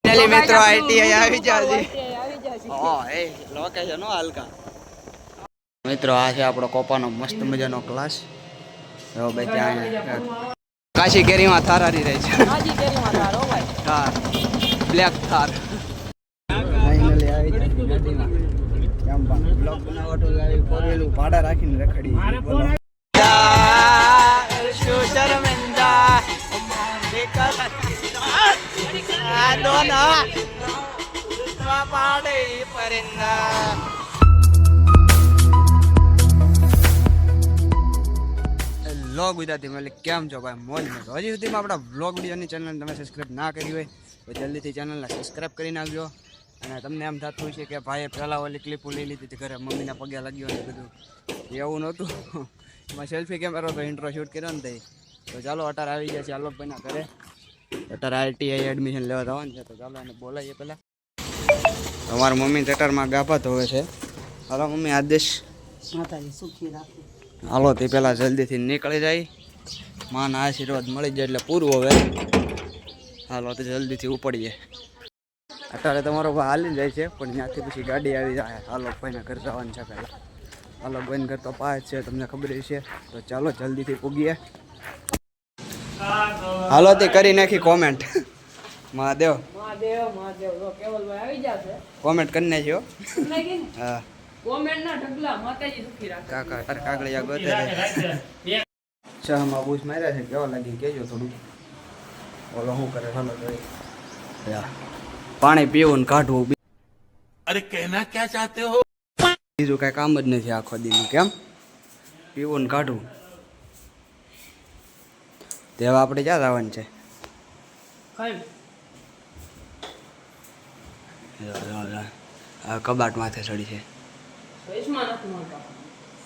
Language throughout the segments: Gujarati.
ફાઇનલી મિત્રો આઈટીઆઈ આવી જાજે એ લોકેશન નો હલકા મિત્રો આ છે આપણો કોપાનો મસ્ત મજાનો ક્લાસ જો બે ત્યાં કાશી કેરીમાં થાર હારી રહી છે કાશી કેરીમાં થાર હો ભાઈ થાર બ્લેક થાર ફાઇનલી આવી ગાડીમાં કેમ પણ બ્લોગ બનાવટો લાવી ફોરવેલું ભાડા રાખીને રખડી શું શર્મિંદા વ્લોગ ગુજરાતી મતલબ કેમ છો ભાઈ મોજ માં હજી સુધીમાં આપણા વ્લોગ વિડીયોની ચેનલ તમે સબસ્ક્રાઈબ ના કરી હોય તો જલ્દીથી ચેનલને સબસ્ક્રાઈબ કરી નાખજો અને તમને એમ થતું છે કે ભાઈએ પહેલાં ઓલી ક્લિપો લઈ લીધી હતી ઘરે મમ્મીના પગે લાગ્યો ને બધું એવું નહોતું એમાં સેલ્ફી કેમેરો તો ઇન્ટ્રો શૂટ કર્યો ને તો ચાલો અટાર આવી ગયા છે આલોકભાઈના ઘરે અટાર આઈટીઆઈ એડમિશન લેવા જવાનું છે તો ચાલો એને બોલાવીએ પહેલાં અમારા મમ્મી થેટરમાં ગાભા ધોવે છે હાલો મમ્મી આદેશ માતાજી સુખી રાખે હાલો તે પહેલાં જલ્દીથી નીકળી જાય માના આશીર્વાદ મળી જાય એટલે પૂરું હવે હાલો તો જલ્દીથી ઉપડીએ અત્યારે તમારો ભાઈ હાલી જાય છે પણ ત્યાંથી પછી ગાડી આવી જાય આલોકભાઈના ઘર જવાનું છે પહેલાં આલોકભાઈના ઘર તો પાંચ છે તમને ખબર છે તો ચાલો જલ્દીથી પૂગીએ હાલો તે કરી નાખી કોમેન્ટ મહાદેવ કોમેન્ટ કરી નાખ્યો હા કાકા તાર કાગળિયા ગોતે ચામાં બૂસ માર્યા છે કેવા લાગી કેજો થોડું ઓલો શું કરે હાલો જોઈ પાણી પીવું ને કાઢવું અરે કહેના ક્યાં ચાહતે હો બીજું કઈ કામ જ નથી આખો દીનું કેમ પીવું ને કાઢવું તેવા આપણે ક્યાં જવાનું છે આ કબાટ માથે ચડી છે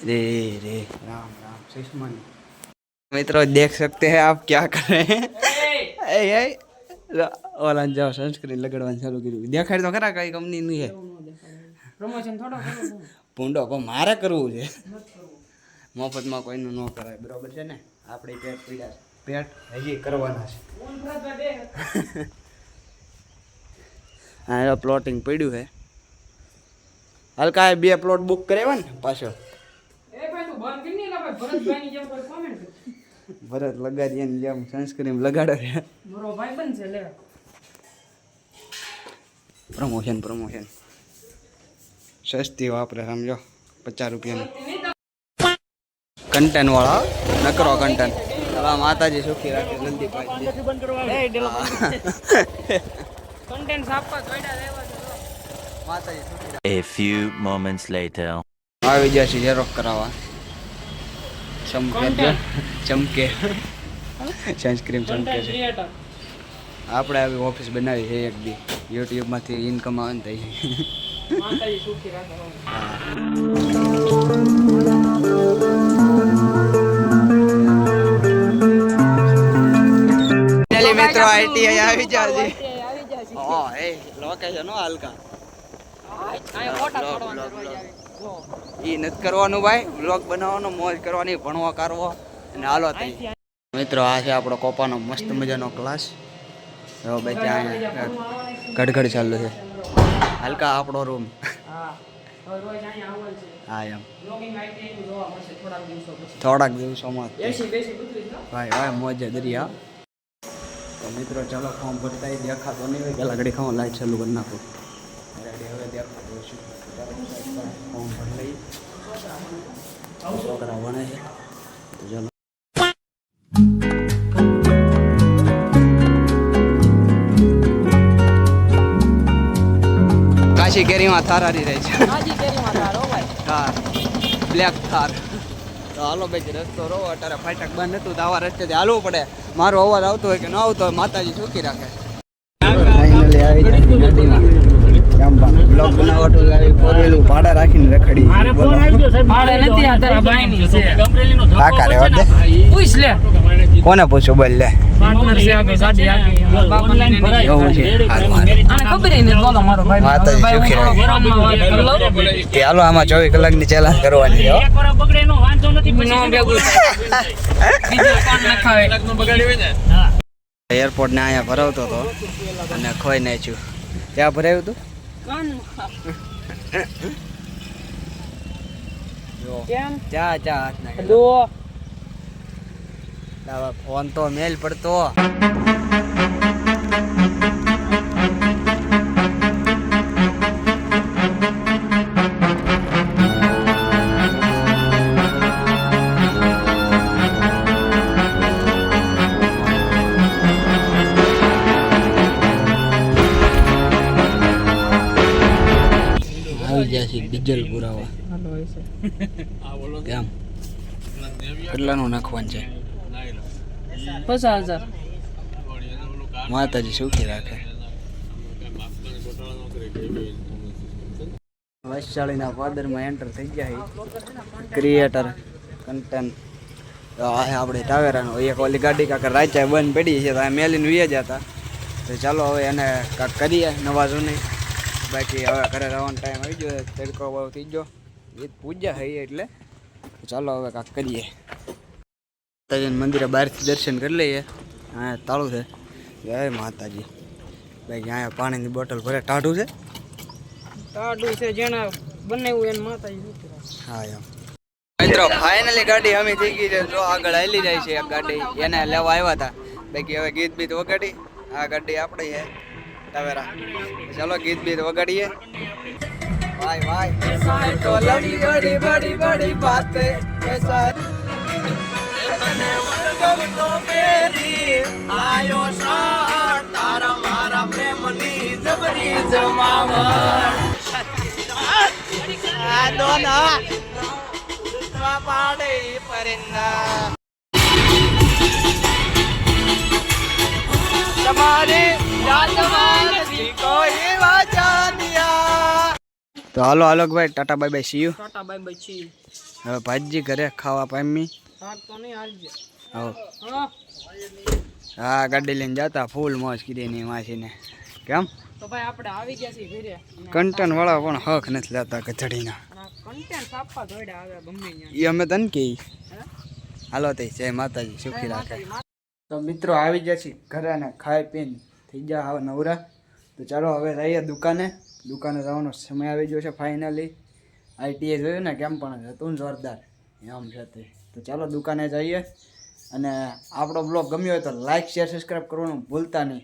रे रे राम राम सुषमान मित्रों देख सकते हैं आप क्या कर रहे हैं ओला जाओ सनस्क्रीन लगड़वा चालू કર્યું દેખાડ તો ખરા કઈ કંપની નું છે પ્રમોશન થોડો પૂંડો પણ મારે કરવું છે મફતમાં કોઈનું ન કરાય બરોબર છે ને આપણે પેટ પીડા પેટ હજી કરવાના છે હા પ્લોટિંગ પડ્યું છે હલકા બે પ્લોટ બુક કરાવ્યા ને પાછો ભરત લગાડીએ ને જેમ સનસ્ક્રીન લગાડે છે પ્રમોશન સસ્તી વાપરે સમજો 50 રૂપિયાની કન્ટેન્ટ વાળા નકરો કન્ટેન્ટ હવે માતાજી સુખી રાખે જલ્દી પાઈ A few moments later આવી ગયા છે ઝેરોક્સ કરાવવા ચમકે સનસ્ક્રીન ચમકે છે આપણે આવી ઓફિસ બનાવી છે એક દી યુટ્યુબમાંથી ઇન્કમ આવે ને થઈ મિત્રો આઈટીઆઈ આવી જાજે એ લોકેશન નો હલકા ઈ નથી કરવાનું ભાઈ બ્લોગ બનાવવાનો મોજ કરવાની ભણવા કરવો અને હાલો થઈ મિત્રો આ છે આપણો કોપાનો મસ્ત મજાનો ક્લાસ જો ભાઈ ત્યાં ગડગડ ચાલુ છે હલકા આપણો રૂમ હા એમ થોડાક દિવસોમાં ભાઈ મોજે દરિયા તો મિત્રો ચાલો ફોર્મ ભરતા દેખાતો નહીં હોય પેલા ઘડી ખાવા લાઈટ ચાલુ કરી નાખું હવે દેખાતો છું ફોર્મ ભરી લઈ છોકરા ભણે છે તો ચાલો કાશી કેરીમાં થાર હારી રહી છે થાર બ્લેક થાર તો હાલો ભાઈ રસ્તો રહો અત્યારે ફાટક બંધ હતું તો આવા રસ્તેથી હાલવું પડે મારો અવાજ આવતો હોય કે ન આવતો હોય માતાજી સુખી રાખે ફાઇનલી આવી ગાડીમાં કેમ પણ બ્લોગ બનાવટો લાવી ફોરવેલું ભાડા રાખીને રખડી ભાડે નથી આ તારા ભાઈની છે કાકા રે વડે પૂછ લે કોને પૂછો બોલ લે પાર્ટનર છે આ ગાડી આ ઓનલાઈન ભરાય એવું છે આને ખબર નહીં બોલો મારો ભાઈ માતાજી સુખી રાખે કે હાલો આમાં 24 કલાકની ચેલેન્જ કરવાની છે એક વાર બગડે નો વાંધો નથી પછી નો ભેગું બીજો કોણ નખાવે બગાડી હોય ને હા એરપોર્ટ ને અહીંયા ભરાવતો હતો અને ખોઈ નાખ્યું. ત્યાં ભરાયું હતું જો કેમ ચા હાથ નાખે. દો તારા ફોન તો મેલ પડતો. આવી ગયા છે ડીઝલ પુરાવા. કેમ કેટલાનું નાખવાનું છે? 50,000 માતાજી સુખી રાખે. વૈશાળીના ફાધરમાં એન્ટર થઈ ગયા ક્રિએટર કન્ટેન્ટ. તો આ આપણે ટાવેરાનો એક ઓલી ગાડી કાંક રાચા બંધ પડી છે તો આ મેલીને વ્યા જતા. તો ચાલો હવે એને કાંક કરીએ નવા જૂની. બાકી હવે ઘરે રહેવાનો ટાઈમ આવી ગયો, તડકો બહુ થઈ ગયો, ઈદ પૂજા થઈ એટલે ચાલો હવે કાંક કરીએ. માતાજીના મંદિરે બહારથી દર્શન કરી લઈએ. હા તાળું છે. જય માતાજી. બાકી અહીંયા પાણીની બોટલ ભરે. ટાઢું છે ટાડું છે જેના બનાવ્યું એને માતાજી. હા એમ. મિત્રો ફાઇનલી ગાડી અમે થઈ ગઈ છે. જો આગળ હાલી જાય છે એક ગાડી, એને લેવા આવ્યા હતા. બાકી હવે ગીત બીત વગાડી. આ ગાડી આપણી છે ટાવેરા. ચાલો ગીત બીત વગાડીએ. ભાઈ ભાઈ તો લવલી બડી બડી બડી બાતે એસા તો મેરી આયો સાર તારા મારા પ્રેમની જબરી જમાવટ આ દોના પાડે પરિંદા તમારી જાતવાનથી કોઈ વાજાનિયા. તો હાલો ભાઈ Tata bye bye see you. Tata bye bye છી. હવે ભાજી ઘરે ખાવા પામી. ભાગ તો નહીં હાલજે. હા હા હા ગાડી લઈને જતા ફૂલ મોજ કીધી માસીને. કેમ તો ભાઈ આપણે આવી ગયા છીએ ઘરે. કંટન વાળા પણ હક નથી લેતા ગધડીના. કન્ટેન્ટ આપવા દોડ્યા આવે ગમે ત્યાં. એ અમે તને કહી. હાલો તે જય માતાજી સુખી રાખે. તો મિત્રો આવી ગયા છીએ ઘરે ને ખાઈ પીને થઈ ગયા હવે નવરા. તો ચાલો હવે જઈએ દુકાને. દુકાને જવાનો સમય આવી ગયો છે ફાઇનલી. આઈટીએ જોયું ને કેમ પણ હતું જોરદાર એમ છે તે. તો ચાલો દુકાને જઈએ. અને આપણો બ્લોગ ગમ્યો હોય તો લાઇક શેર સબસ્ક્રાઈબ કરવાનું ભૂલતા નહીં.